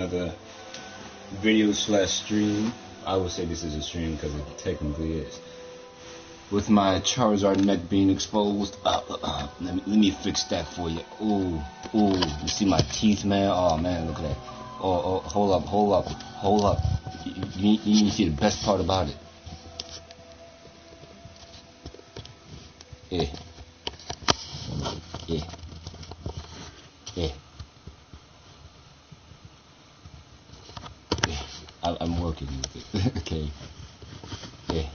Another video slash stream. I would say this is a stream because it technically is. With my Charizard neck being exposed. Let me fix that for you. Ooh. You see my teeth, man? Oh man, look at that. Oh, hold up. You need to see the best part about it. Yeah. I'm working with it. Okay. Yeah.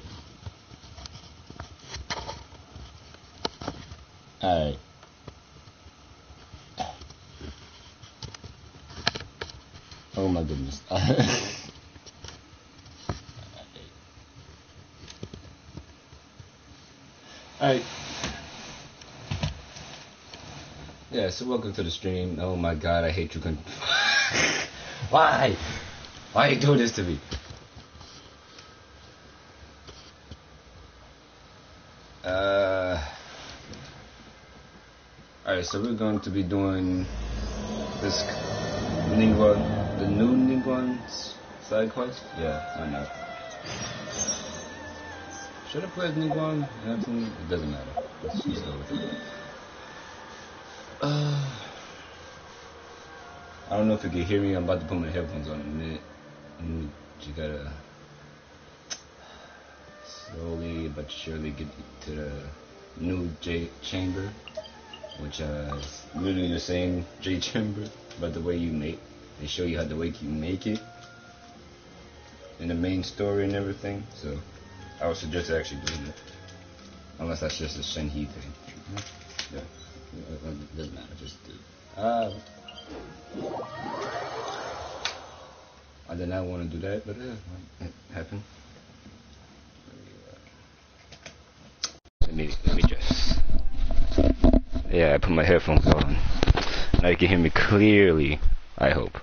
Alright. Oh my goodness. Alright. Yeah, so welcome to the stream. Oh my god, I hate you. Why? Why are you doing this to me? Alright, so we're going to be doing this Ningguang, the new Ningguang's side quest? Yeah, why not? Should I play as Ningguang? It doesn't matter. Let's just go with it. I don't know if you can hear me. I'm about to put my headphones on in a minute. You gotta slowly but surely get to the new Jade chamber, which is literally the same Jade chamber, but the way they show you how the way you make it in the main story and everything. So I would suggest actually doing it, unless that's just a Shenhe thing. Yeah, it doesn't matter. Just do it. I did not want to do that, but it happened. Let me just. Yeah, I put my headphones on. Now you can hear me clearly, I hope.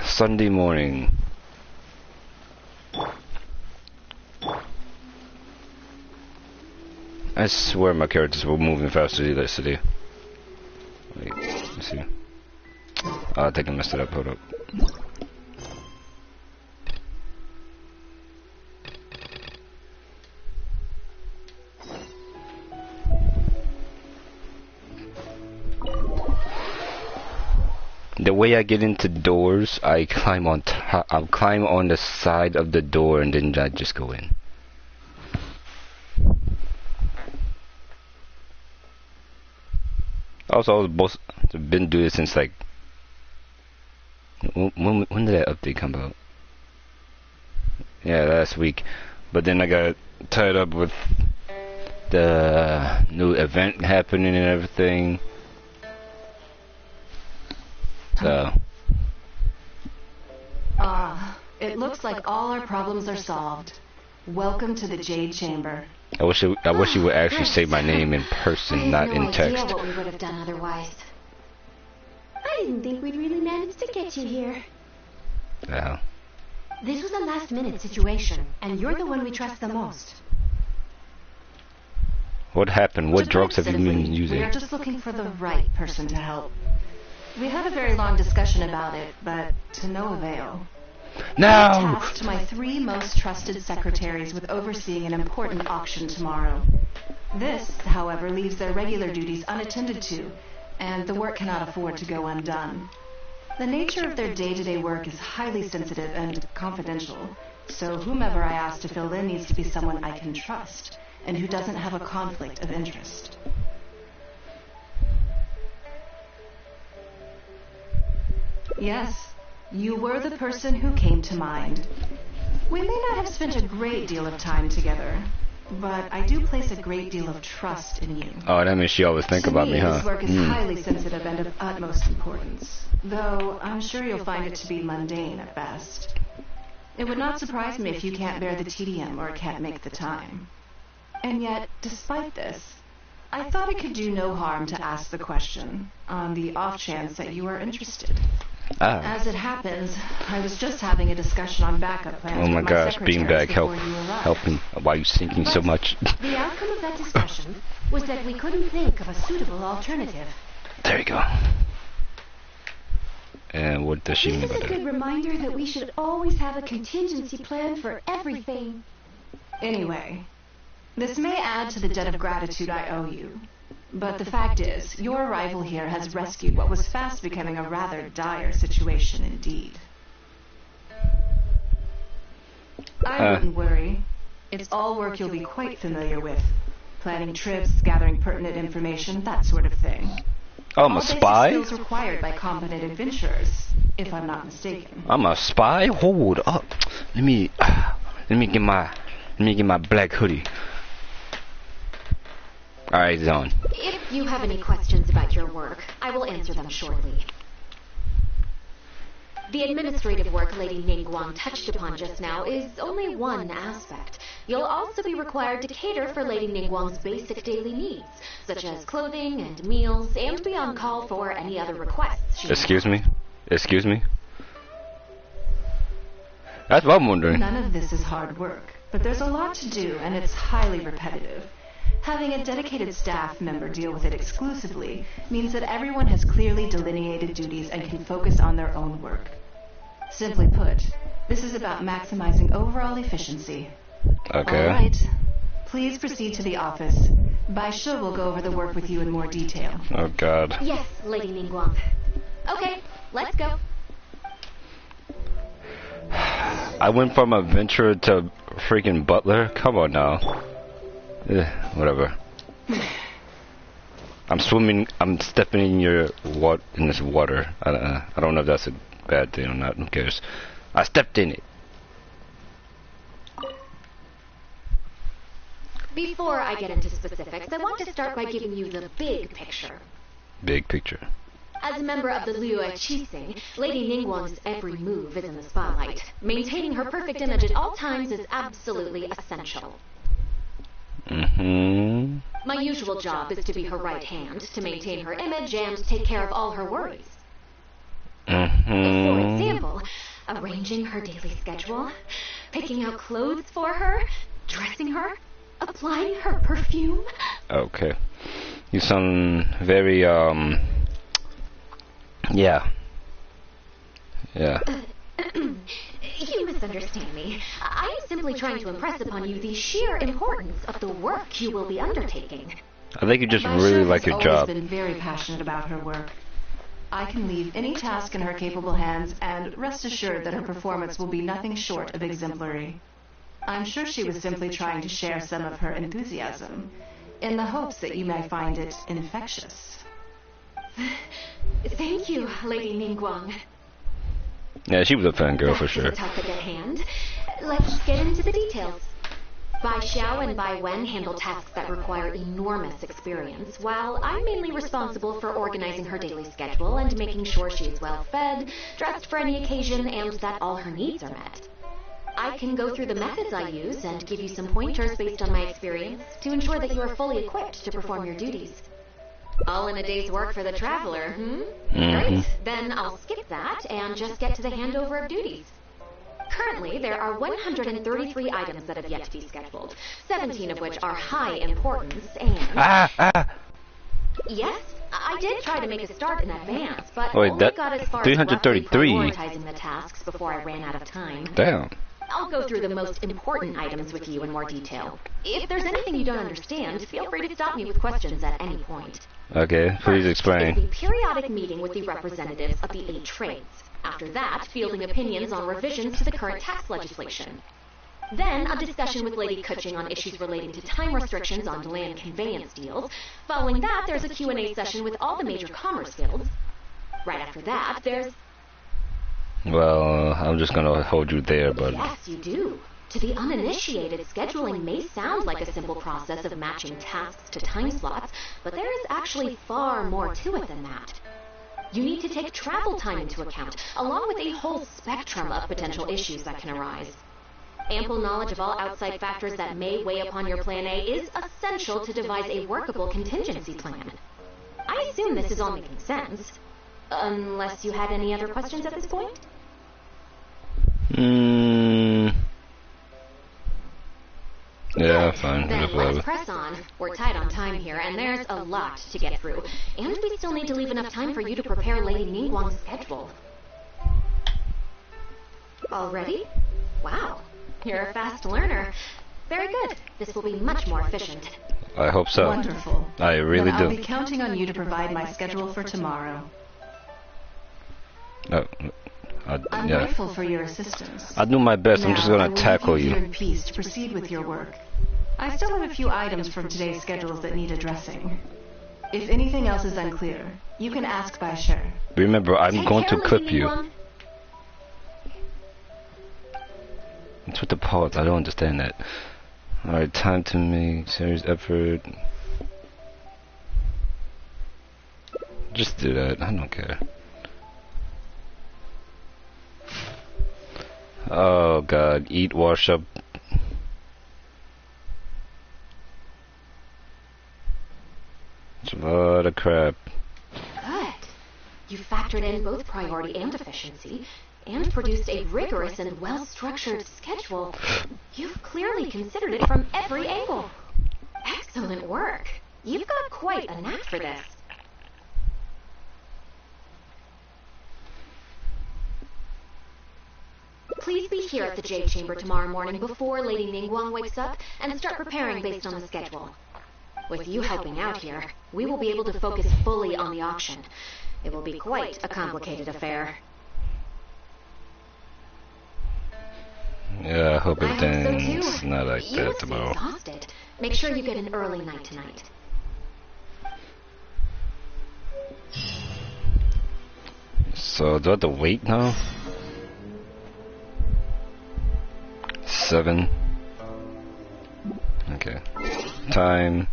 Sunday morning. I swear my characters were moving faster yesterday. Wait, let's see. I think I messed it up, hold up. The way I get into doors, I climb on the side of the door and then I just go in. Also, I've been doing this since like when did that update come out? Yeah, last week. But then I got tied up with the new event happening and everything. So. It looks like all our problems are solved. Welcome to the Jade Chamber. I wish you would actually say my name in person, not in text. I have no idea what we would have done otherwise. I didn't think we'd really managed to get you here. Yeah. This was a last-minute situation, and you're the one we trust the most. What happened? What drugs have you been using? We are just looking for the right person to help. We had a very long discussion about it, but to no avail. No! I tasked my 3 most trusted secretaries with overseeing an important auction tomorrow. This, however, leaves their regular duties unattended to, and the work cannot afford to go undone. The nature of their day-to-day work is highly sensitive and confidential, so whomever I ask to fill in needs to be someone I can trust, and who doesn't have a conflict of interest. Yes. You were the person who came to mind. We may not have spent a great deal of time together, but I do place a great deal of trust in you. Oh, that means she always think about me, huh? This work is highly sensitive and of utmost importance, though I'm sure you'll find it to be mundane at best. It would not surprise me if you can't bear the tedium or can't make the time. And yet, despite this, I thought it could do no harm to ask the question, on the off chance that you are interested. As it happens, I was just having a discussion on backup plans. Oh my with gosh, beanbag, secretaries help me. Why are you sinking so much? The outcome of that discussion was that we couldn't think of a suitable alternative. There you go. And what does she mean This by is a that? good reminder that we should always have a contingency plan for everything. Anyway, this may add to the debt of gratitude I owe you. But the fact is, your arrival here has rescued what was fast becoming a rather dire situation indeed. I wouldn't worry. It's all work you'll be quite familiar with. Planning trips, gathering pertinent information, that sort of thing. Oh, I'm All a basic spy? skills required by competent adventurers, if I'm not mistaken. I'm a spy? Hold up. Let me get my black hoodie. Alright, Zone. If you have any questions about your work, I will answer them shortly. The administrative work Lady Ningguang touched upon just now is only one aspect. You'll also be required to cater for Lady Ningguang's basic daily needs, such as clothing and meals, and be on call for any other requests she Excuse me? Excuse me? That's what I'm wondering. None of this is hard work, but there's a lot to do, and it's highly repetitive. Having a dedicated staff member deal with it exclusively means that everyone has clearly delineated duties and can focus on their own work. Simply put, this is about maximizing overall efficiency. Okay. All right. Please proceed to the office. Bai Shi will go over the work with you in more detail. Oh god. Yes, Lady Ningguang. Okay, let's go. I went from adventurer to freaking butler? Come on now. Whatever. I'm stepping in in this water. I don't know if that's a bad thing or not. Who cares? I stepped in it. Before I get into specifics, I want to start by giving you the big picture. Big picture. As a member of the Liu Qixing, Lady Ningguang's every move is in the spotlight. Maintaining her perfect image at all times is absolutely essential. Mm-hmm. My usual job is to be her right hand, to maintain her image and take care of all her worries. Mm-hmm. For example, arranging her daily schedule, picking out clothes for her, dressing her, applying her perfume. Okay. You sound very, yeah. Yeah. You misunderstand me. I am simply trying to impress upon you the sheer importance of the work you will be undertaking. I think you just Bai really Shi like has your job. always been very passionate about her work. I can leave any task in her capable hands, and rest assured that her performance will be nothing short of exemplary. I'm sure she was simply trying to share some of her enthusiasm, in the hopes that you may find it infectious. Thank you, Lady Ningguang. Yeah, she was a fangirl for Back to sure. the topic at hand. Let's get into the details. Bai Xiao and Bai Wen handle tasks that require enormous experience, while I'm mainly responsible for organizing her daily schedule and making sure she is well fed, dressed for any occasion, and that all her needs are met. I can go through the methods I use and give you some pointers based on my experience to ensure that you are fully equipped to perform your duties. All in a day's work for the traveler, Great, then I'll skip that and just get to the handover of duties. Currently, there are 133 items that have yet to be scheduled, 17 of which are high importance, and... Yes, I did try to make a start in advance, but Wait, only that got as far 333. as roughly prioritizing the tasks before I ran out of time. Damn. I'll go through the most important items with you in more detail. If there's anything you don't understand, feel free to stop me with questions at any point. Okay, please First explain. is the periodic meeting with the representatives of the 8 trades. After that, fielding opinions on revisions to the current tax legislation. Then, a discussion with Lady Kuching on issues relating to time restrictions on land conveyance deals. Following that, there's a Q&A session with all the major commerce guilds. Right after that, there's... Well, I'm just gonna hold you there, but... Yes, you do. To the uninitiated, scheduling may sound like a simple process of matching tasks to time slots, but there is actually far more to it than that. You need to take travel time into account, along with a whole spectrum of potential issues that can arise. Ample knowledge of all outside factors that may weigh upon your Plan A is essential to devise a workable contingency plan. I assume this is all making sense. Unless you had any other questions at this point? Yeah, fine. Then let's press on. We're tight on time here, and there's a lot to get through. And we still need to leave enough time for you to prepare Lady Ningguang's schedule. Already? Wow. You're a fast learner. Very good. This will be much more efficient. I hope so. Wonderful. I really then do. I'll be counting on you to provide my schedule for tomorrow. No, I'm grateful for your assistance. I'll do my best. Now, I'm just gonna tackle I will leave you. here in peace to proceed with your work. I still have a few items from today's schedules that need addressing. If anything else is unclear, you can ask by Cher. Remember, I'm going to Lady clip you. Ningguang. What's with the pause? I don't understand that. Alright, time to make serious effort. Just do that. I don't care. Oh god, eat, wash up. It's a lot of crap. Good. You factored in both priority and efficiency, and produced a rigorous and well-structured schedule. You've clearly considered it from every angle. Excellent work. You've got quite a knack for this. Please be here at the Jade Chamber tomorrow morning before Lady Ningguang wakes up and start preparing based on the schedule. With you helping out here, we will be able to focus fully on the auction. It will be quite a complicated affair. Yeah, I hope I hope so everything's too. not like You that must be tomorrow. exhausted. Make sure you get an early night tonight. So, do I have to wait now? 7. Okay. Time.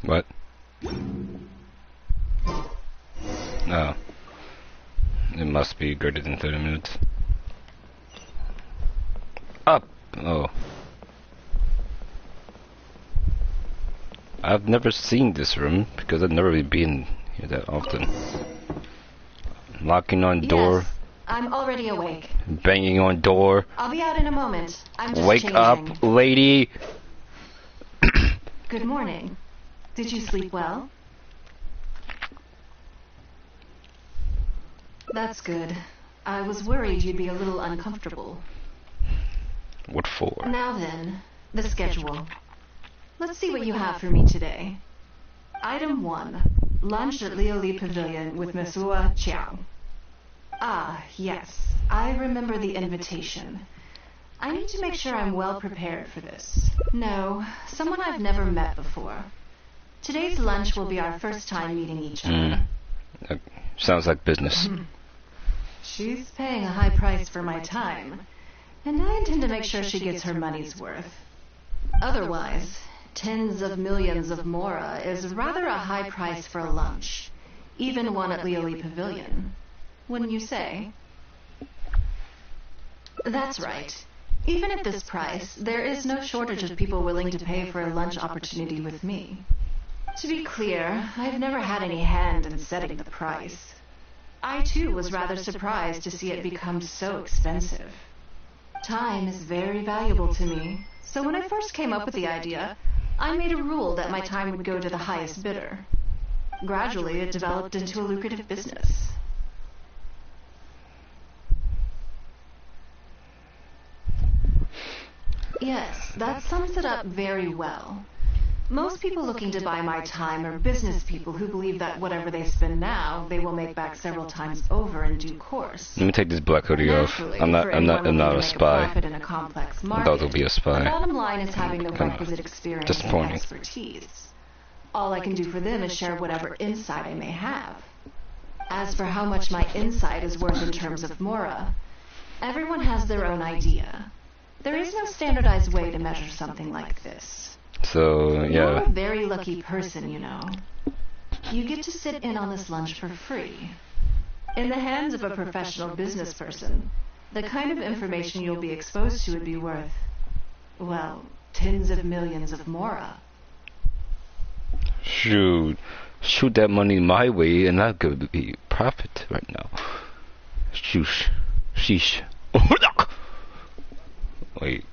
What? Oh. It must be greater than 30 minutes. Up! Oh. I've never seen this room because I've never really been here that often. Knocking on door, Yes, I'm already awake. banging on door. I'll be out in a moment. I'm just Wake changing. up, lady! Good morning. Did you sleep well? That's good. I was worried you'd be a little uncomfortable. What for? Now then, the schedule. Let's see what you have for me today. Item 1. Lunch at Lioli Pavilion with Mesua Chiao. Ah, yes. I remember the invitation. I need to make sure I'm well prepared for this. No, someone I've never met before. Today's lunch will be our first time meeting each other. Sounds like business. She's paying a high price for my time, and I intend to make sure she gets her money's worth. Otherwise, tens of millions of Mora is rather a high price for a lunch, even one at Lioli Pavilion. Wouldn't you say? That's right. Even at this price, there is no shortage of people willing to pay for a lunch opportunity with me. To be clear, I've never had any hand in setting the price. I too was rather surprised to see it become so expensive. Time is very valuable to me, so when I first came up with the idea, I made a rule that my time would go to the highest bidder. Gradually, it developed into a lucrative business. Yes, that sums it up very well. Most people looking to buy my time are business people who believe that whatever they spend now, they will make back several times over in due course. Let me take this black hoodie off. I'm not a spy. In a complex market, I thought to be a spy. the bottom line is having the requisite experience and expertise. All I can do for them is share whatever insight I may have. As for how much my insight is worth in terms of Mora, everyone has their own idea. There is no standardized way to measure something like this. So, yeah. You're a very lucky person, you know. You get to sit in on this lunch for free. In the hands of a professional business person, the kind of information you'll be exposed to would be worth, well, tens of millions of Mora. Shoot that money my way and I'll give be profit right now. Sheesh. Wait.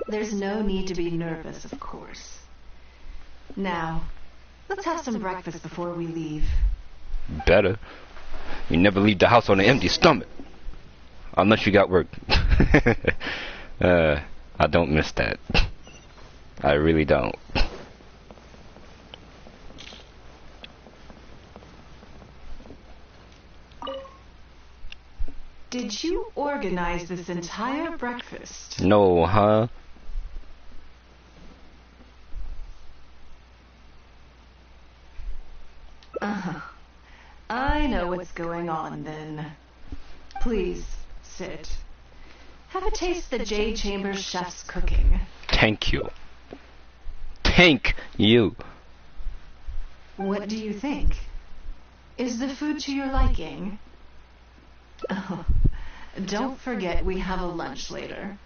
There's no need to be nervous, of course. Now, let's have some breakfast before we leave. Better. You never leave the house on an empty stomach. Unless you got work. I don't miss that. I really don't. Did you organize this entire breakfast? No, huh? I know what's going on then. Please, sit. Have a taste of the Jade Chamber's chef's cooking. Thank you. Thank you. What do you think? Is the food to your liking? Oh, don't forget we have a lunch later.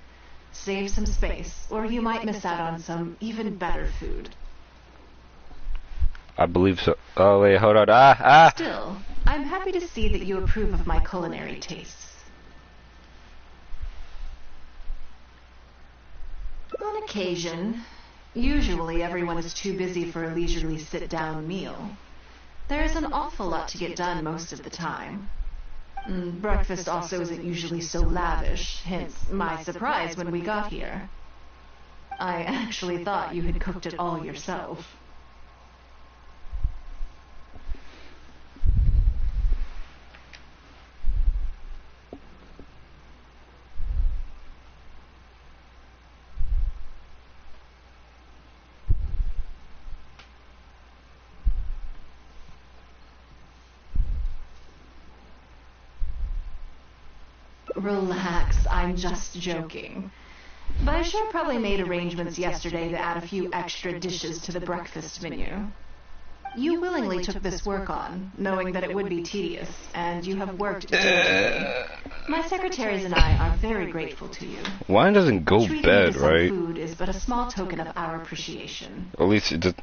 Save some space, or you might miss out on some even better food. I believe so. Oh, wait, hold on. Still, I'm happy to see that you approve of my culinary tastes. On occasion, usually everyone is too busy for a leisurely sit-down meal. There is an awful lot to get done most of the time. Breakfast also isn't usually so lavish, hence my surprise when we got here. I actually thought you had cooked it all yourself. Relax, I'm just joking. But I sure probably made arrangements yesterday to add a few extra dishes to the breakfast menu. You willingly took this work on, knowing that it would be tedious, and you have worked diligently. My secretaries and I are very grateful to you. Wine doesn't go bad, right? Food is but a small token of our appreciation. At least it does.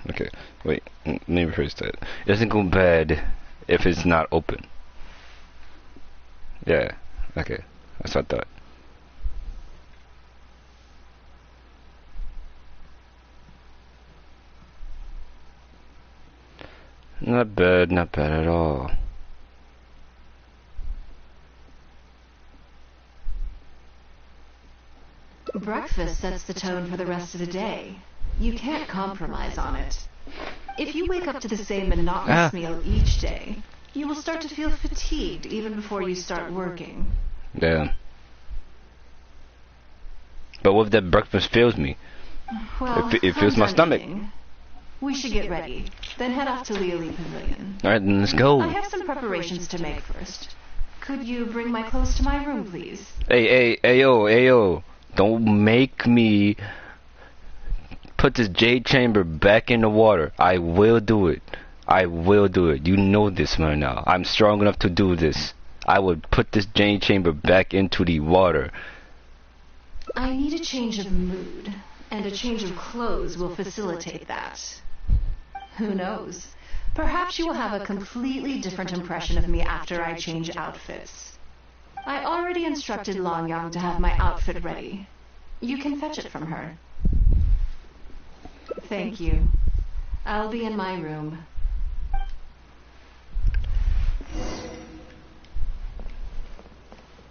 Okay, wait, let me rephrase that. It doesn't go bad if it's not open. Yeah. Okay, that's what I thought. Not bad at all. Breakfast sets the tone for the rest of the day. You can't compromise on it. If you wake up to the same monotonous meal each day, you will start to feel fatigued even before you start working. Yeah. But what if that breakfast fails me? Well, it fills my stomach. We should get ready, then head off to Leoli Pavilion. Alright, then let's go. I have some preparations to make first. Could you bring my clothes to my room, please? Hey, yo. Don't make me put this Jade Chamber back in the water. I will do it. You know this right now. I'm strong enough to do this. I would put this Jade Chamber back into the water. I need a change of mood, and a change of clothes will facilitate that. Who knows? Perhaps you will have a completely different impression of me after I change outfits. I already instructed Longyang to have my outfit ready. You can fetch it from her. Thank you. I'll be in my room.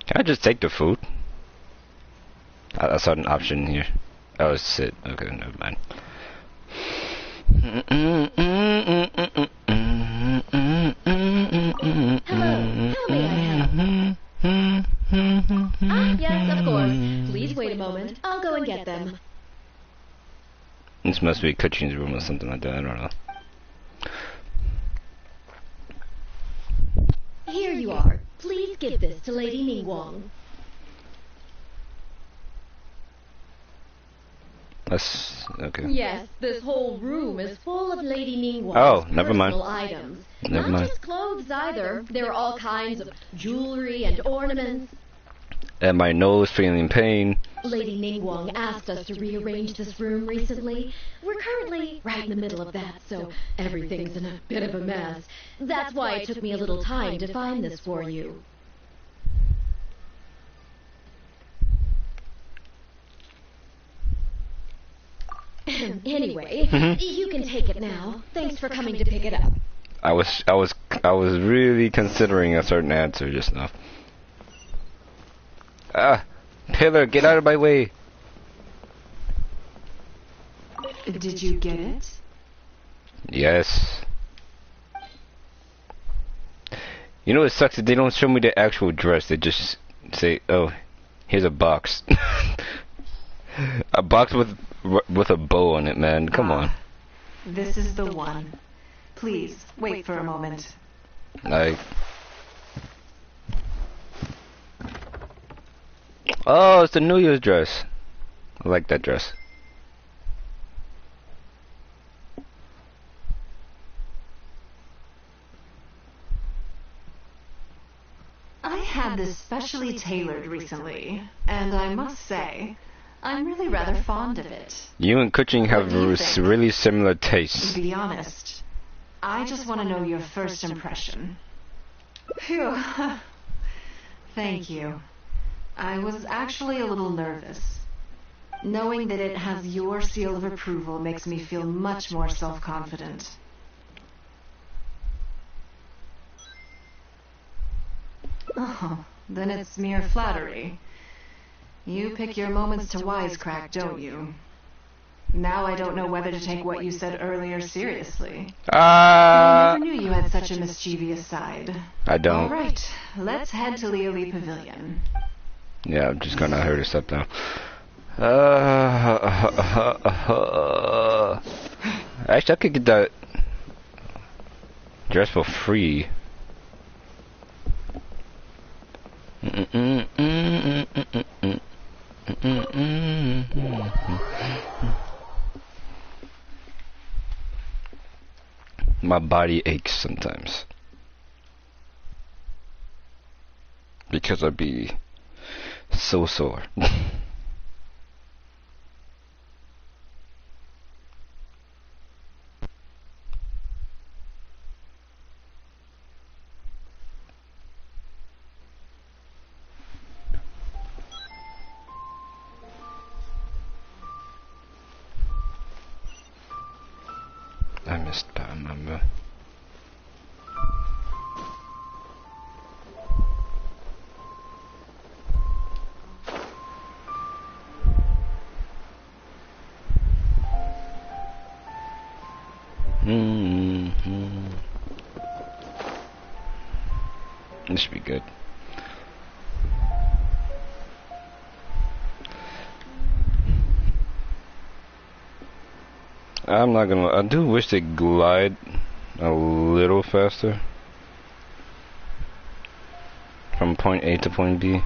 Can I just take the food? I saw an option here. Oh, sit. Okay, never mind. Hello, how may I help? Ah, yes, of course. Please wait a moment. I'll go and get them. This must be Kuchin's room or something like that. I don't know. Here you are. Please give this to Lady Ningguang. That's okay. Yes, this whole room is full of Lady Ningguang's Oh, never mind. personal items. Never Not mind. just clothes either. There are all kinds of jewelry and ornaments. And my nose feeling pain. Lady Ningguang asked us to rearrange this room recently. We're currently right in the middle of that, so everything's in a bit of a mess. That's why it took me a little time to find this for you. Anyway, you can take it now. Thanks for coming to pick it up. I was really considering a certain answer just now. Ah, Pillar, get out of my way. Did you get it? Yes. You know what sucks? That they don't show me the actual dress. They just say, "Oh, here's a box." A box with a bow on it, man. Come on. This is the one. Please, wait for a moment. Like, oh, it's the New Year's dress. I like that dress. I had this specially tailored recently, and I must say, I'm really rather fond of it. You and Kuching have really similar tastes. To be honest, I just want to know your first impression. Phew. Thank you. I was actually a little nervous. Knowing that it has your seal of approval makes me feel much more self-confident. Oh, then it's mere flattery. You pick your moments to wisecrack, don't you? Now I don't know whether to take what you said earlier seriously. I never knew you had such a mischievous side. I don't. All right, let's head to Leoli Pavilion. Yeah, I'm just gonna hurry this up now. Actually, I could get that dress for free. My body aches sometimes because I be so sore. I missed that, remember. This should be good. I'm not gonna. I do wish they glide a little faster from point A to point B.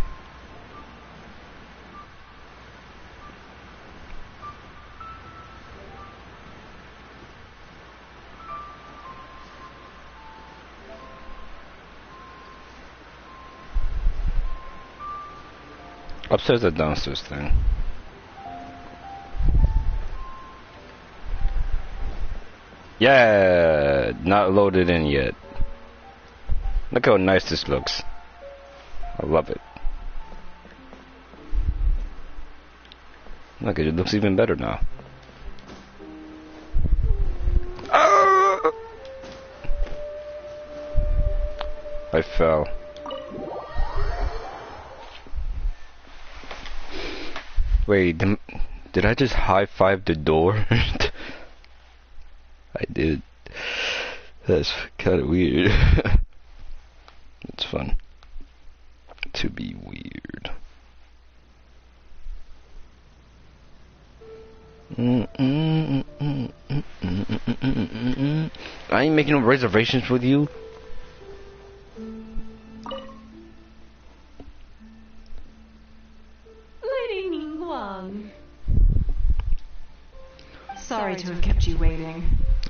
Upstairs or downstairs thing? Yeah, not loaded in yet. Look how nice this looks. I love it. Look, it looks even better now. Ah! I fell. Wait, Did I just high-five the door? I did. That's kind of weird. It's fun to be weird. I ain't making no reservations with you. Lady Ningguang. Sorry to have kept you waiting.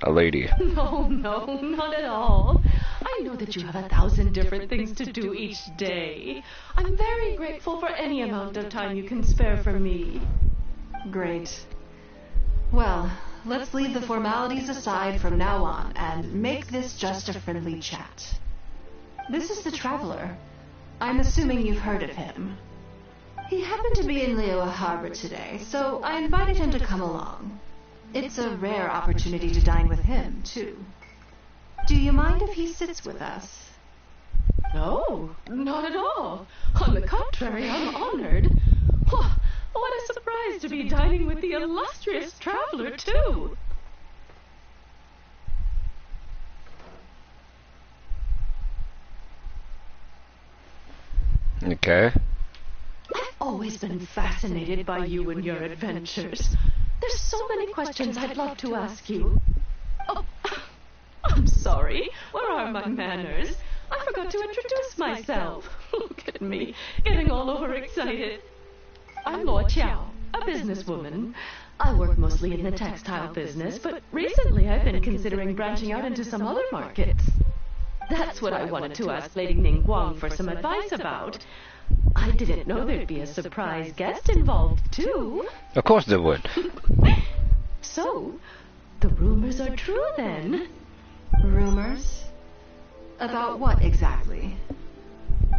A lady. No, not at all. I know that you have 1,000 different things to do each day. I'm very grateful for any amount of time you can spare for me. Great. Well, let's leave the formalities aside from now on and make this just a friendly chat. This is the Traveler. I'm assuming you've heard of him. He happened to be in Liyue Harbor today, so I invited him to come along. It's a rare opportunity to dine with him, too. Do you mind if he sits with us? No, not at all. On the contrary, I'm honored. What a surprise to be dining with the illustrious Traveler, too. Okay. I've always been fascinated by you and your adventures. There's so many questions I'd love to ask you. Oh, I'm sorry. Where are my manners? I forgot to introduce myself. Look at me, getting all overexcited. I'm Luo Qiao, a businesswoman. I work mostly in the textile business, but recently I've been considering branching out into some other markets. That's what I wanted to ask Lady Ningguang for some advice about. I didn't know there'd be a surprise guest involved, too. Of course there would. So, the rumors are true then? Rumors? About what exactly?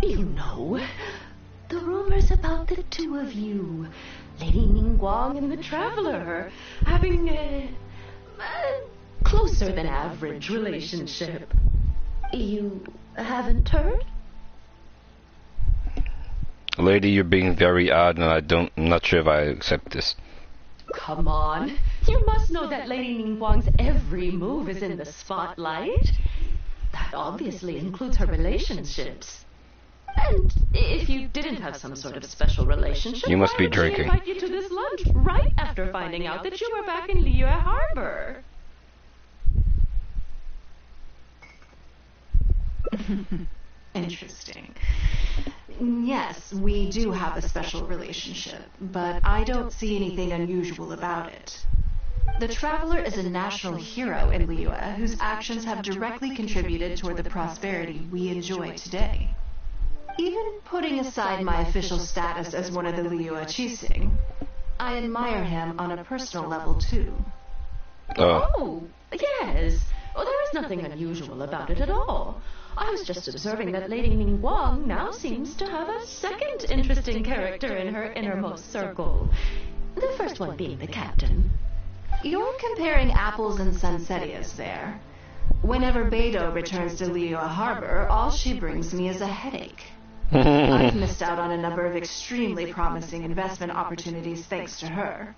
You know, the rumors about the two of you, Lady Ningguang and the Traveler, having a closer than average relationship. You haven't heard? Lady, you're being very odd, and I'm not sure if I accept this. Come on. You must know that Lady Ningguang's every move is in the spotlight. That obviously includes her relationships. And if you didn't have some sort of special relationship, you must be why would drinking. she invite you to this lunch right after finding out that you were back in Liyue Harbor? Interesting. Yes, we do have a special relationship, but I don't see anything unusual about it. The Traveler is a national hero in Liyue whose actions have directly contributed toward the prosperity we enjoy today. Even putting aside my official status as one of the Liyue Qixing, I admire him on a personal level too. Oh, yes. Well, there is nothing unusual about it at all. I was just observing that Lady Ningguang now seems to have a second interesting character in her innermost circle. The first one being the captain. You're comparing apples and Sunsettias there. Whenever Beidou returns to Liyue Harbor, all she brings me is a headache. I've missed out on a number of extremely promising investment opportunities thanks to her.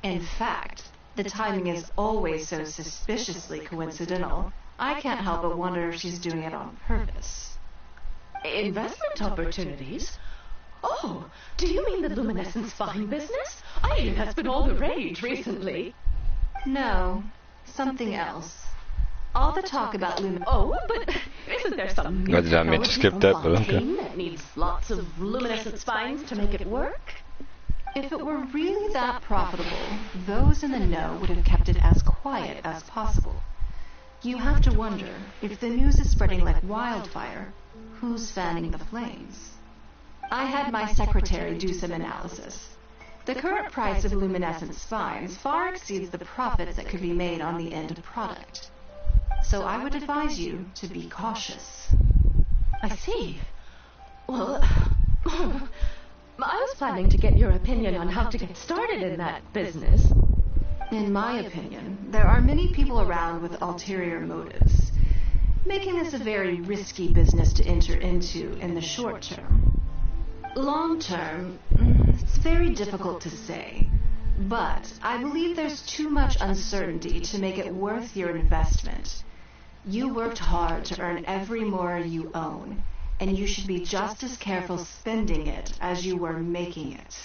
In fact, the timing is always so suspiciously coincidental, I can't help but wonder if she's doing it on purpose. Investment opportunities? Oh, do you mean the luminescent spine business? I hear that's been all the rage recently. No, something else. All the talk about Oh, but isn't there some new I did not mean to technology skip from that, but okay. Fontaine that needs lots of luminescent spines to make it work? If it were really that profitable, those in the know would have kept it as quiet as possible. You have to wonder, if the news is spreading like wildfire, who's fanning the flames? I had my secretary do some analysis. The current price of luminescent spines far exceeds the profits that could be made on the end product. So I would advise you to be cautious. I see. Well, I was planning to get your opinion on how to get started in that business. In my opinion, there are many people around with ulterior motives, making this a very risky business to enter into in the short term. Long term, it's very difficult to say, But I believe there's too much uncertainty to make it worth your investment. You worked hard to earn every mora you own, and you should be just as careful spending it as you were making it.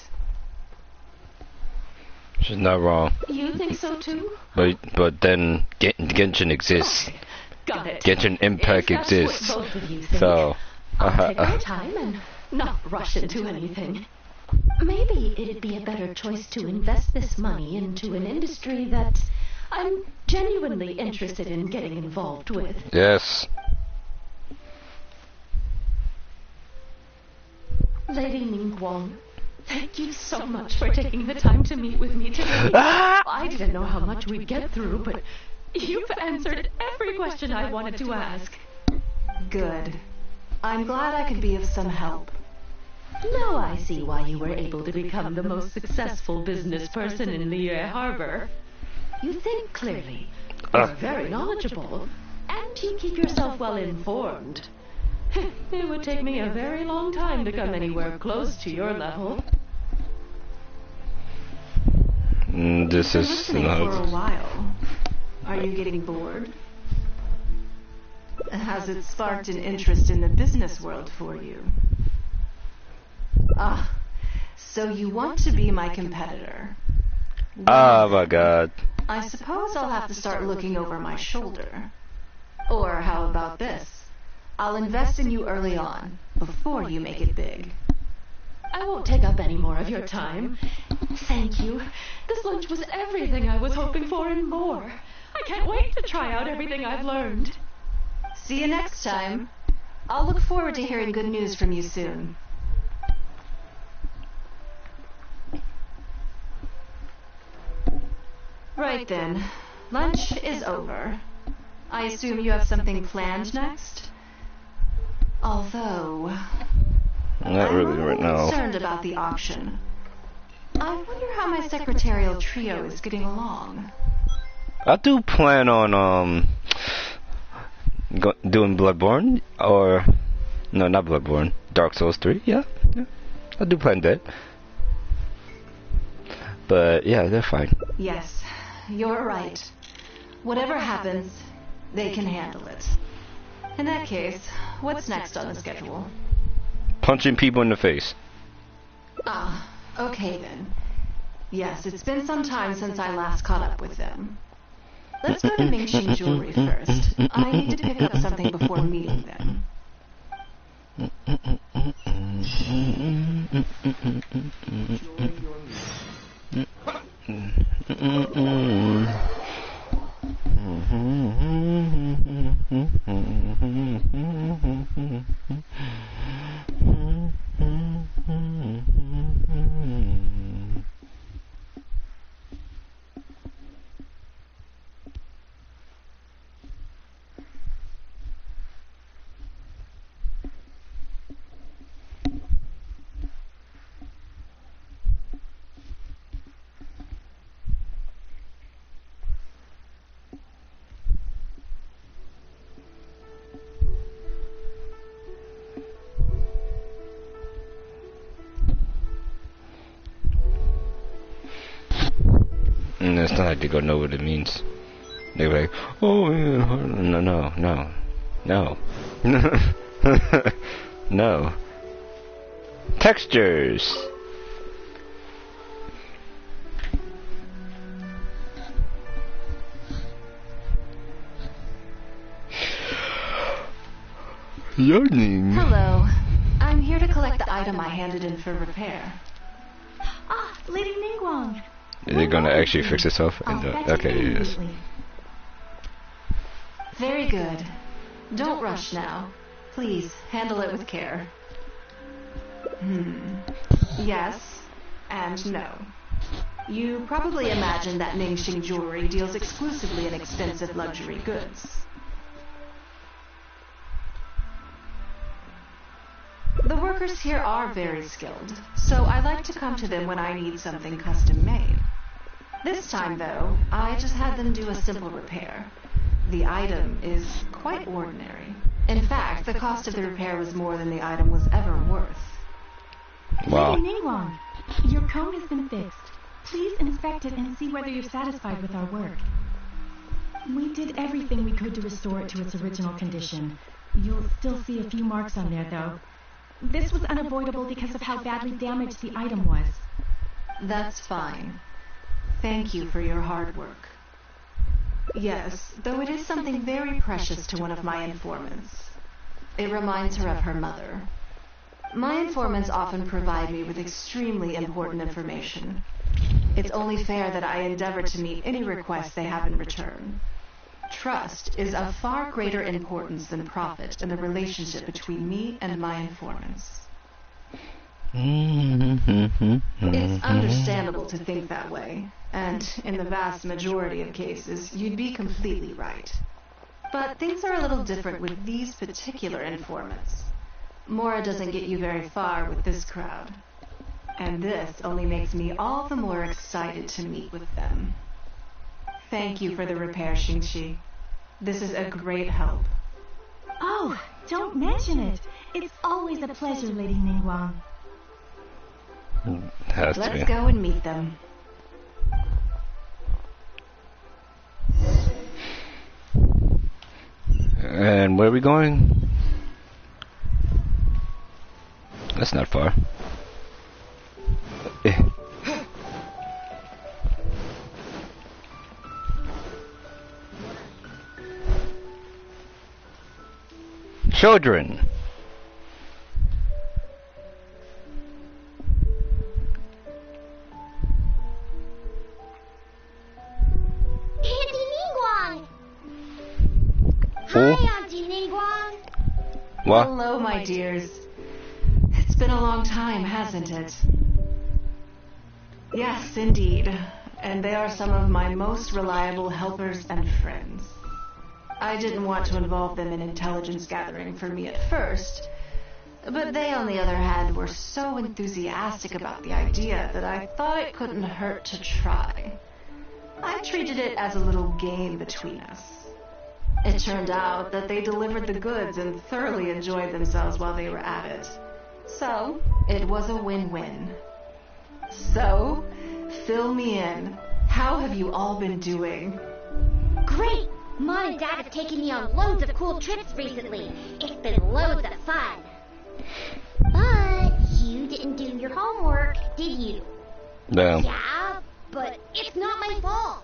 She's not wrong. You think so too? But then Genshin exists. Okay, got it. Genshin Impact If that's exists. what both of you think, So I'll take our time and not rush into anything. Maybe it'd be a better choice to invest this money into an industry that I'm genuinely interested in getting involved with. yes. Lady Ningguang, thank you so much for taking the time to meet with me today. I didn't know how much we'd get through, but you've answered every question I wanted to ask. Good. I'm glad I could be of some help. Now I see why you were able to become the most successful business person in Liyue Harbor. You think clearly, you're very knowledgeable, and you keep yourself well informed. It would take me a very long time to come anywhere close to your level. This Been is listening for a while. Are you getting bored? Has it sparked an interest in the business world for you? Ah, so you want to be my competitor. Oh my god. I suppose I'll have to start looking over my shoulder. Or how about this? I'll invest in you early on, before you make it big. I won't take up any more of your time. Thank you. This lunch was everything I was hoping for and more. I can't wait to try out everything I've learned. See you next time. I'll look forward to hearing good news from you soon. Right then. Lunch is over. I assume you have something planned next? Although... Not really right I'm now. concerned about the auction. I wonder how my secretarial trio is getting along. I do plan on doing Bloodborne, or no, not Bloodborne, Dark Souls 3. Yeah, I do plan that. But yeah, they're fine. Yes, you're right. Whatever happens, they can handle it. In that case, what's next on the schedule? Punching people in the face. Ah, okay then. Yes, it's been some time since I last caught up with them. Let's go to Ningxing Jewelry first. I need to pick up something before meeting them. It's not like they gonna know what it means. They're like, oh, yeah, no. No. Textures. Yearning. Hello. I'm here to collect the item I handed in for repair. Ah, Lady Ningguang. Is it gonna actually fix itself? Okay, it is. Very good. Don't rush now. Please, handle it with care. Yes and no. You probably imagine that Ningxing Jewelry deals exclusively in expensive luxury goods. The workers here are very skilled, so I like to come to them when I need something custom made. This time, though, I just had them do a simple repair. The item is quite ordinary. In fact, the cost of the repair was more than the item was ever worth. Wow. Lady Ningguang, your comb has been fixed. Please inspect inspect it and see whether you're satisfied with our work. We did everything we could to restore it to its original condition. You'll still see a few marks on there, though. This was unavoidable because of how badly damaged the item was. That's fine. Thank you for your hard work. Yes, though it is something very precious to one of my informants. It reminds her of her mother. My informants often provide me with extremely important information. It's only fair that I endeavor to meet any requests they have in return. Trust is of far greater importance than profit in the relationship between me and my informants. It's understandable to think that way, and in the vast majority of cases, you'd be completely right. But things are a little different with these particular informants. Mora doesn't get you very far with this crowd. And this only makes me all the more excited to meet with them. Thank you for the repair, Xingqi. This is a great help. Oh, don't mention it. It's always a pleasure, Lady Ningguang. Has to Let's be. go and meet them. And where are we going? That's not far. Children. Auntie Ningguang! Oh. Hi, Auntie Ningguang! What? Hello, my dears. It's been a long time, hasn't it? Yes, indeed. And they are some of my most reliable helpers and friends. I didn't want to involve them in intelligence gathering for me at first, but they, on the other hand, were so enthusiastic about the idea that I thought it couldn't hurt to try. I treated it as a little game between us. It turned out that they delivered the goods and thoroughly enjoyed themselves while they were at it. So, it was a win-win. So, fill me in. How have you all been doing? Great! Mom and Dad have taken me on loads of cool trips recently. It's been loads of fun. But you didn't do your homework, did you? Damn. Yeah, but it's not my fault.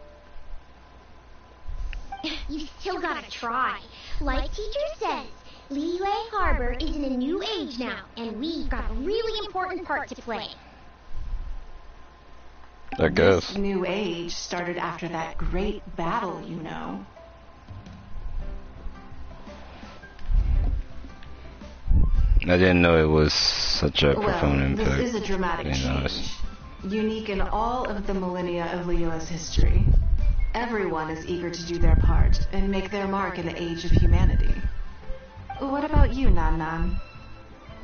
You still gotta try. Like teacher says, Liyue Harbor is in a new age now, and we've got a really important part to play. I guess. This new age started after that great battle, you know. I didn't know it was such a profound impact. This is a dramatic being change, honest. unique in all of the millennia of Liyue's history. Everyone is eager to do their part and make their mark in the age of humanity. What about you, Nan Nan?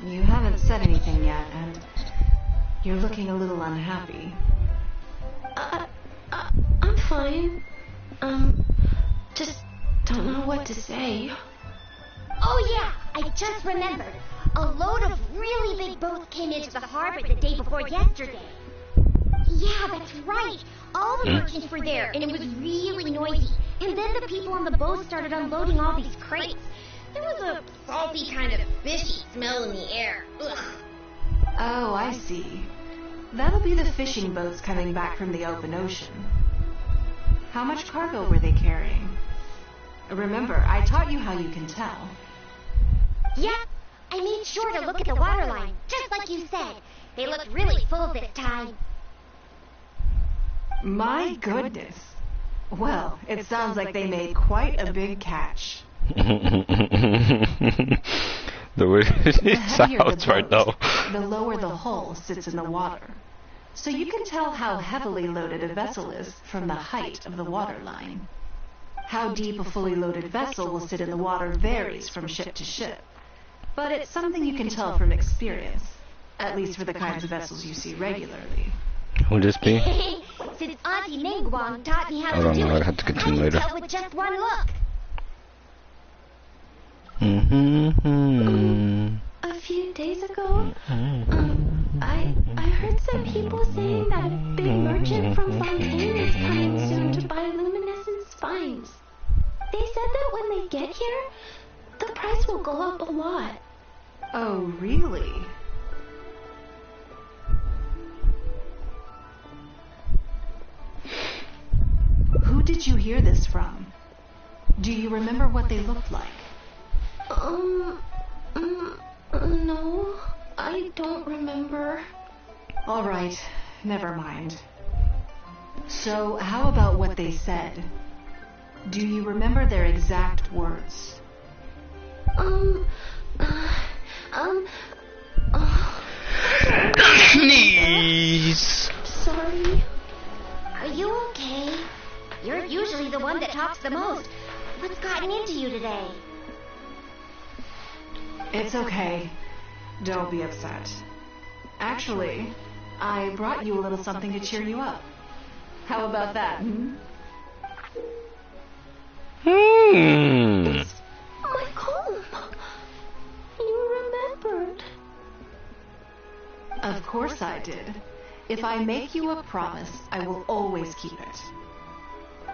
You haven't said anything yet, and you're looking a little unhappy. I'm fine. Just don't know what to say. Oh yeah, I just remembered. A load of really big boats came into the harbor the day before yesterday. Yeah, that's right. All the merchants were there, and it was really noisy. And then the people on the boat started unloading all these crates. There was a salty kind of fishy smell in the air. Ugh. Oh, I see. That'll be the fishing boats coming back from the open ocean. How much cargo were they carrying? Remember, I taught you how you can tell. Yeah, I made sure to look at the waterline, just like you said. They looked really full this time. My goodness. Well, it sounds like they made quite a big catch. The way The it heavier sounds the right boat, now. the lower the hull sits in the water. So you can tell how heavily loaded a vessel is from the height of the waterline. How deep a fully loaded vessel will sit in the water varies from ship to ship. But it's something you can tell from experience, at least for the kinds of vessels you see regularly. Would this be? Since Auntie Ningguang taught me how I to don't do know, it, I'd have to I continue can later. tell with just one look. A few days ago, I heard some people saying that a big merchant from Fontaine is coming soon to buy luminescent spines. They said that when they get here, the price will go up a lot. Oh, really? Who did you hear this from? Do you remember what they looked like? No, I don't remember. All right, never mind. So, how about what they said? Do you remember their exact words? Please. Sorry. Are you okay? You're usually the one that talks the most. What's gotten into you today? It's okay. Don't be upset. Actually, I brought you a little something to cheer you up. How about that, It's my comb. You remembered. Of course I did. If I make you a promise, I will always keep it.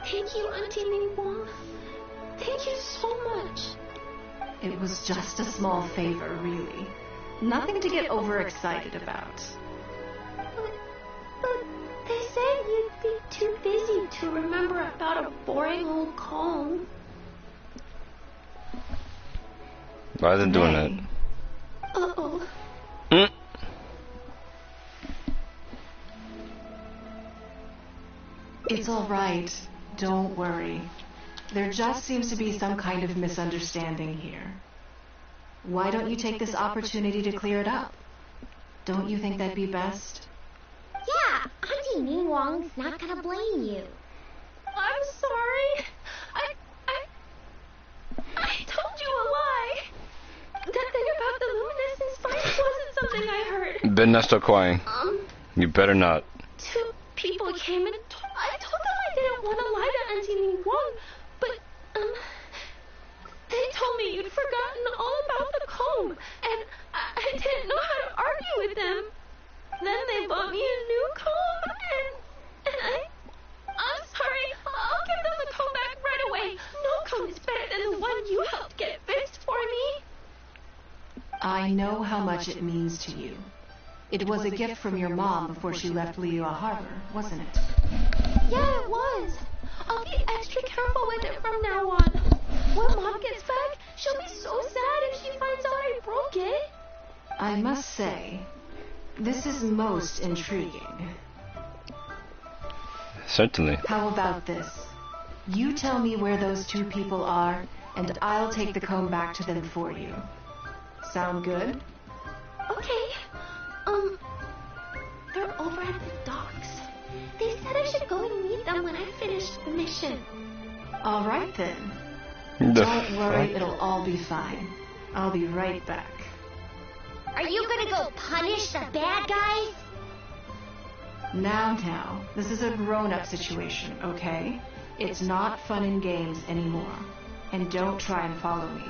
Thank you, Auntie Ningguang. Thank you so much. It was just a small favor, really. Nothing to get overexcited about. But they said you'd be too busy to remember about a boring old comb. Why are they doing that? Uh-oh. It's all right. Don't worry. There just seems to be some kind of misunderstanding here. Why don't you take this opportunity to clear it up? Don't you think that'd be best? Yeah, Auntie Ningguang's not gonna blame you. I'm sorry. I told you a lie. That thing about the luminescent spines wasn't something I heard. Better not start crying. You better not. Two people came and I told them I didn't want to lie to Auntie Ningguang, but they told me you'd forgotten all about the comb, and I didn't know how to argue with them. Then they bought me a new comb, and I'm sorry. I'll give them the comb back right away. No comb is better than the one you helped get fixed for me. I know how much it means to you. It was a gift from your mom before she left Liyue Harbor, wasn't it? Yeah, it was. I'll be extra careful with it from now on. When Mom gets back, she'll be so sad if she finds out I broke it. I must say, this is most intriguing. Certainly. How about this? You tell me where those two people are, and I'll take the comb back to them for you. Sound good? Okay. They're over at the docks. They said I should go and meet them when I finish the mission. All right then. The Don't worry, fuck? it'll all be fine. I'll be right back. Are you gonna go punish the bad guys? Now, this is a grown-up situation, okay? It's not fun and games anymore. And don't try and follow me.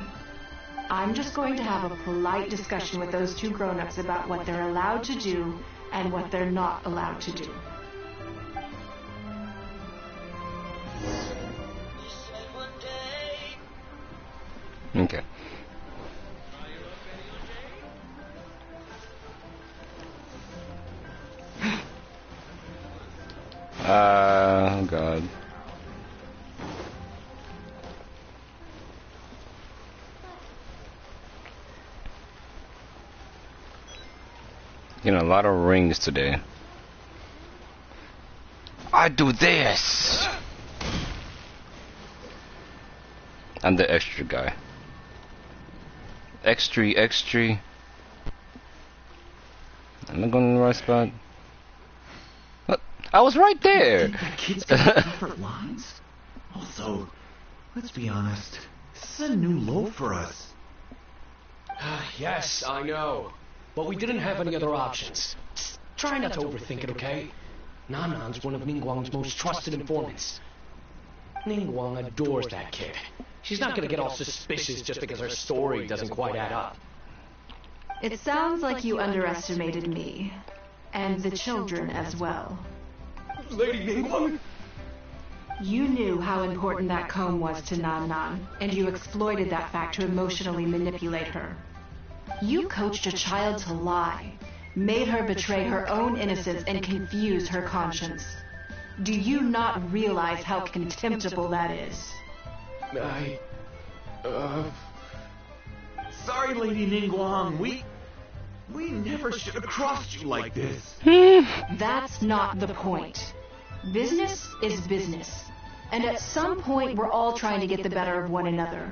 I'm just going to have a polite discussion with those two grown-ups about what they're allowed to do and what they're not allowed to do. Okay. Oh God. Getting a lot of rings today. I do this. I'm the extra guy. Extra. Am I going in the right spot? What? I was right there. That kid's got different lines. Also, let's be honest, this is a new low for us. Yes, I know. But we didn't have any other options. Try not to overthink it, okay? Nanan's one of Ningguang's most trusted informants. Ningguang adores that kid. She's not gonna get all suspicious just because her story doesn't quite add up. It sounds like you underestimated me. And the children as well. Lady Ningguang? You knew how important that comb was to Nan Nan, and you exploited that fact to emotionally manipulate her. You coached a child to lie, made her betray her own innocence and confuse her conscience. Do you not realize how contemptible that is? Sorry, Lady Ningguang. We never should have crossed you like this. That's not the point. Business is business. And at some point, we're all trying to get the better of one another.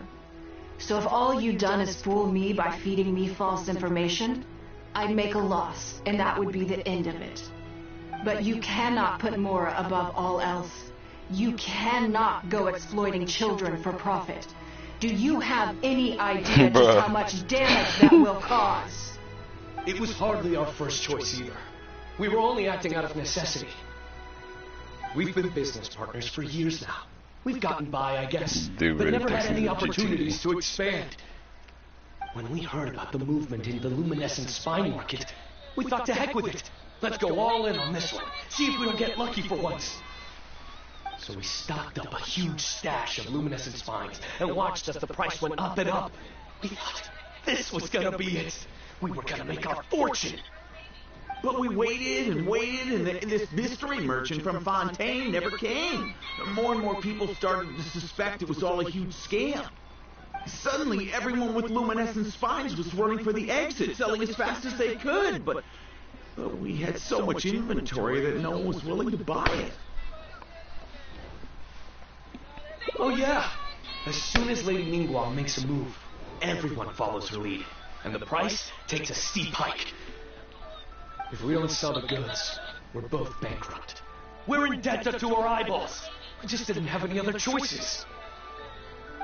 So if all you've done is fool me by feeding me false information, I'd make a loss, and that would be the end of it. But you cannot put Mora above all else. You cannot go exploiting children for profit. Do you have any idea just how much damage that will cause? It was hardly our first choice either. We were only acting out of necessity. We've been business partners for years now. We've gotten by, I guess, but never had any opportunities to expand. When we heard about the movement in the luminescent spine market, we thought to heck with it. Let's go all in on this one. See if we don't get lucky for once. So we stocked up a huge stash of luminescent spines and watched as the price went up and up. We thought this was gonna be it. We were gonna make our fortune. But we waited and waited, and this mystery merchant from Fontaine never came. More and more people started to suspect it was all a huge scam. Suddenly, everyone with luminescent spines was running for the exit, selling as fast as they could, but we had so much inventory that no one was willing to buy it. Oh yeah! As soon as Lady Ningguang makes a move, everyone follows her lead, and the price takes a steep hike. If we don't sell the goods, we're both bankrupt. We're in debt up to our eyeballs. We just didn't have any other choices.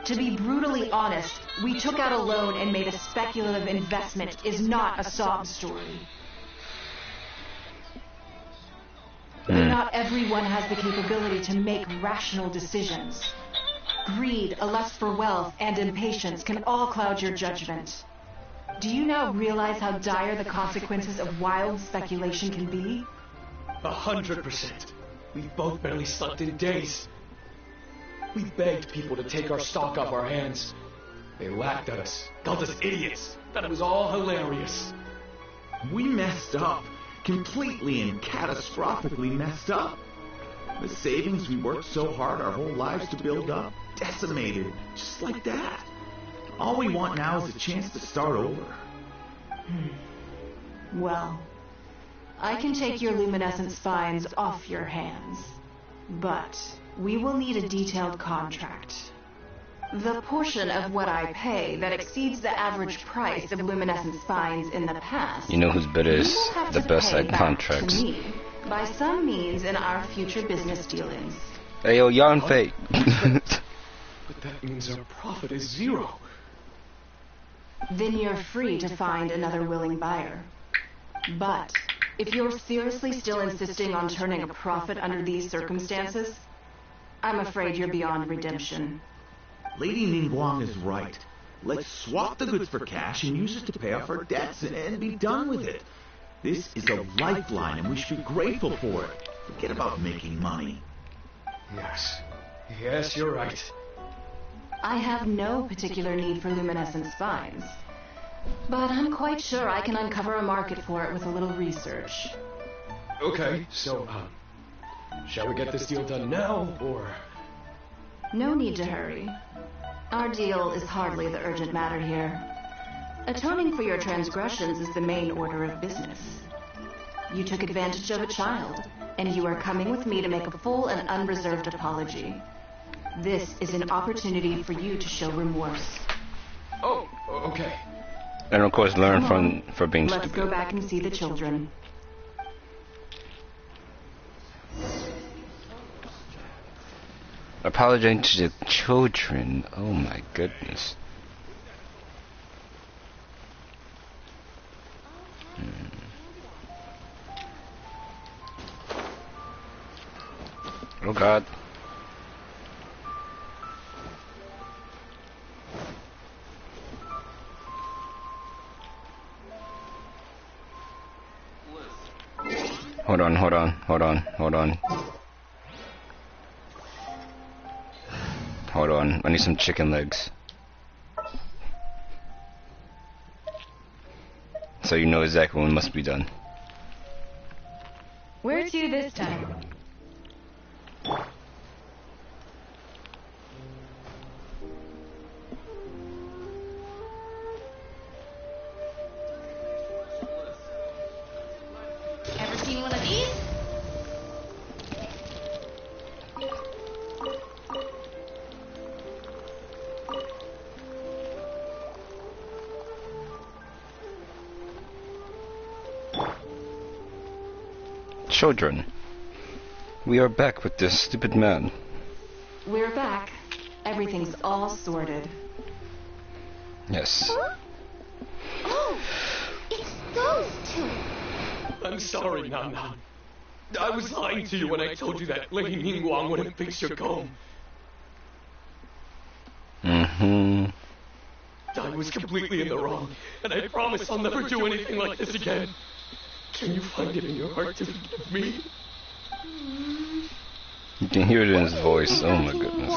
To be brutally honest, we took out a loan and made a speculative investment is not a sob story. But not everyone has the capability to make rational decisions. Greed, a lust for wealth, and impatience can all cloud your judgment. Do you now realize how dire the consequences of wild speculation can be? 100%. We've both barely slept in days. We begged people to take our stock off our hands. They laughed at us, called us idiots, thought it was all hilarious. We messed up. Completely and catastrophically messed up. The savings we worked so hard our whole lives to build up, decimated, just like that. All we want now is a chance to start over. Well, I can take your luminescent spines off your hands, but we will need a detailed contract. The portion of what I pay that exceeds the average price of luminescent spines in the past, You know who's better is you will have the to best pay at back contracts. to me by some means in our future business dealings. Hey yo, yarn fake. But that means our profit is zero. Then you're free to find another willing buyer. But if you're seriously still insisting on turning a profit under these circumstances, I'm afraid you're beyond redemption. Lady Ningguang is right. Let's swap the goods for cash and use it to pay off our debts and be done with it. This is a lifeline and we should be grateful for it. Forget about making money. Yes, you're right. I have no particular need for luminescent spines, but I'm quite sure I can uncover a market for it with a little research. Okay, so, shall we get this deal done now, or? No need to hurry. Our deal is hardly the urgent matter here. Atoning for your transgressions is the main order of business. You took advantage of a child, and you are coming with me to make a full and unreserved apology. This is an opportunity for you to show remorse. Oh, okay. And of course learn for being Let's stupid. go back and see the children. Apologizing to the children. Oh my goodness. Oh god. Hold on. Hold on, I need some chicken legs. So you know exactly what must be done. Where to this time? Ever seen one of these? Children, we are back with this stupid man. We're back. Everything's all sorted. Yes. Huh? Oh, it's those two. I'm sorry, Nan Nan. I was lying to you when I told you that Lady Ningguang wouldn't fix your comb. Mm-hmm. I was completely in the wrong, and I promise I'll never do anything like this again. Can you find it in your heart to forgive me? You can hear it in his voice. Oh my goodness.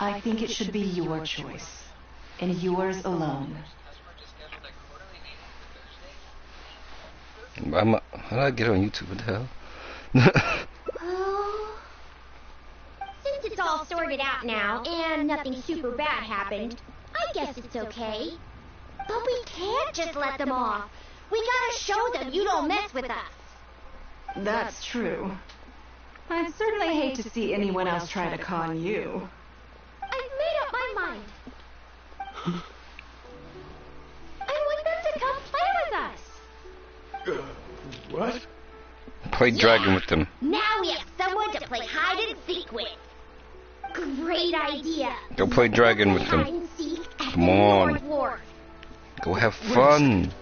I think it should be your choice, and yours alone. How did I get on YouTube? What the hell? Oh. Since it's all sorted out now, and nothing super bad happened, I guess it's okay. But we can't just let them off. We gotta show them you don't mess with us. That's true. I'd certainly hate to see anyone else try to con you. I've made up my mind. I want them to come play with us. What? Play dragon with them. Now we have someone to play hide and seek with. Great idea. Go play dragon with them. Hide and seek at Come the on. North Wharf. Go have fun.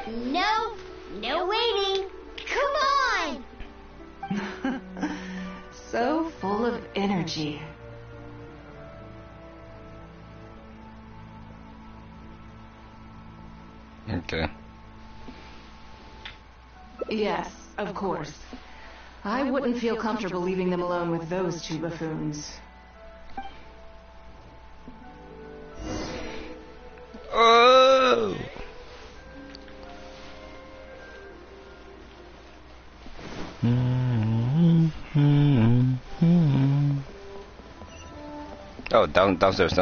No, no waiting. Come on. So full of energy. Okay. Yes, of course. I wouldn't feel comfortable leaving them alone with those two buffoons. Oh! Oh, downstairs.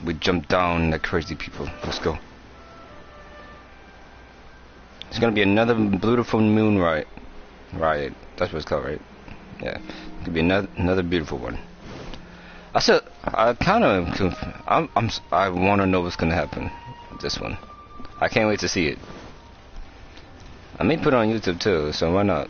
We jump down like crazy people. Let's go. It's gonna be another beautiful moon riot. That's what it's called, right? Yeah. It could be another beautiful one. I want to know what's gonna happen with this one. I can't wait to see it. I may put it on YouTube too, so why not?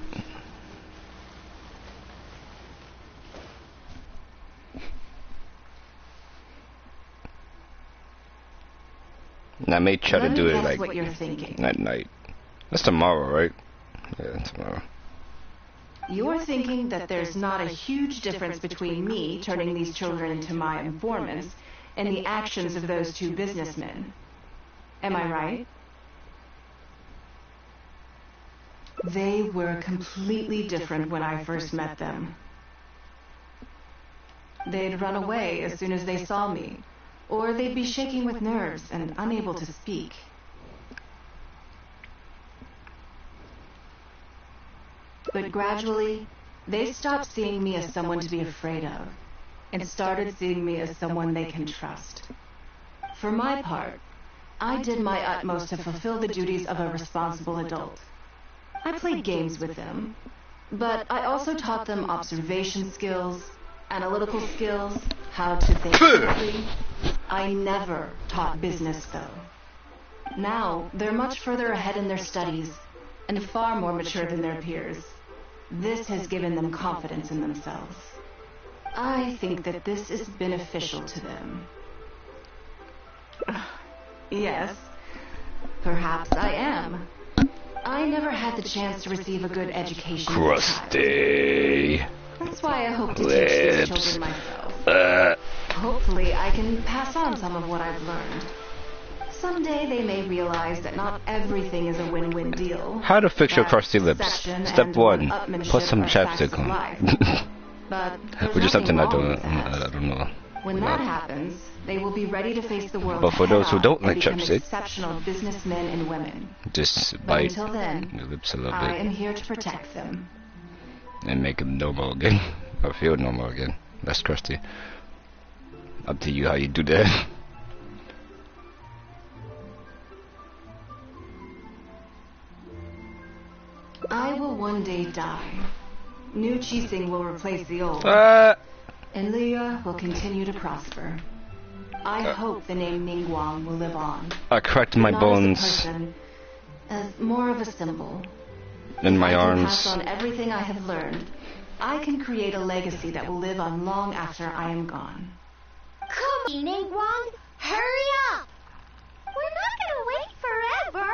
And I may try to do it like what you're thinking. at night. That's tomorrow, right? Yeah, tomorrow. You're thinking that there's not a huge difference between me turning these children into my informants and the actions of those two businessmen. Am I right? They were completely different when I first met them. They'd run away as soon as they saw me, or they'd be shaking with nerves and unable to speak. But gradually, they stopped seeing me as someone to be afraid of, and started seeing me as someone they can trust. For my part, I did my utmost to fulfill the duties of a responsible adult. I played games with them, but I also taught them observation skills, analytical skills, how to think quickly. I never taught business, though. Now, they're much further ahead in their studies, and far more mature than their peers. This has given them confidence in themselves. I think that this is beneficial to them. Yes, perhaps I am. I never had the chance to receive a good education. Crusty. That's why I hope to teach these children myself. Hopefully I can pass on some of what I've learned. Someday they may realize that not everything is a win-win deal. How to fix your That crusty lips. deception Step and 1. one-upmanship Put some are chapstick facts of on. life. But there's Which is something nothing I wrong with that. don't know. When that happens, they will be ready to face the world But for those who head-on don't and like become chapstick, exceptional businessmen and women. just But bite until then, your lips a little I bit am here to protect them. and make them normal again. Or feel normal again. That's crusty. Up to you how you do that. I will one day die. New Chising will replace the old. And Leah will continue to prosper. I hope the name Ningguang will live on. I cracked my Not bones as a person, as more of a symbol. in my I can arms. pass on everything I have learned. I can create a legacy that will live on long after I am gone. Come on, Ningguang, hurry up! We're not gonna wait forever.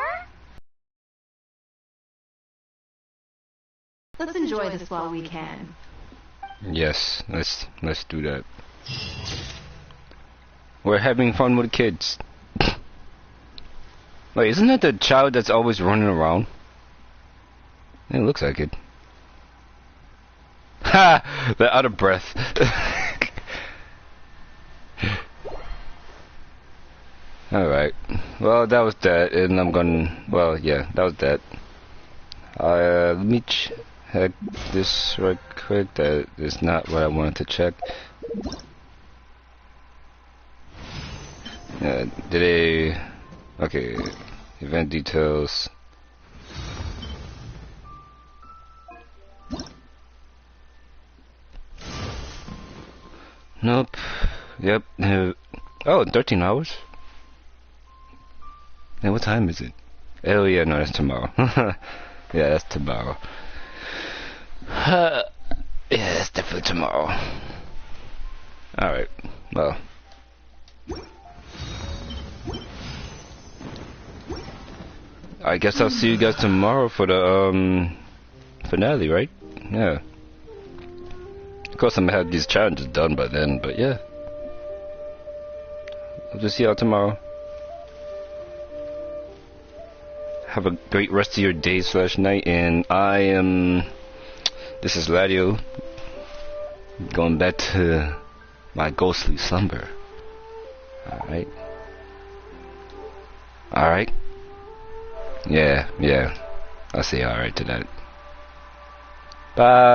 Let's enjoy this while we can. Yes, let's do that. We're having fun with kids. Wait, isn't that the child that's always running around? It looks like it. Ha! They're out of breath. Alright. Well, that was that, and I'm gonna... Well, yeah, that was that. Let me check this right quick. That is not what I wanted to check. Did I... Okay. Event details. Nope. Yep. Oh, 13 hours? Hey, what time is it? Oh yeah, no, that's tomorrow. Yeah, that's tomorrow. Yeah, that's definitely tomorrow. Alright, well. I guess I'll see you guys tomorrow for the finale, right? Yeah. Of course I'm gonna have these challenges done by then, but yeah. I'll just see y'all tomorrow. Have a great rest of your day / night, and this is Latio, going back to my ghostly slumber. Alright. Alright? Yeah, I'll say alright to that. Bye!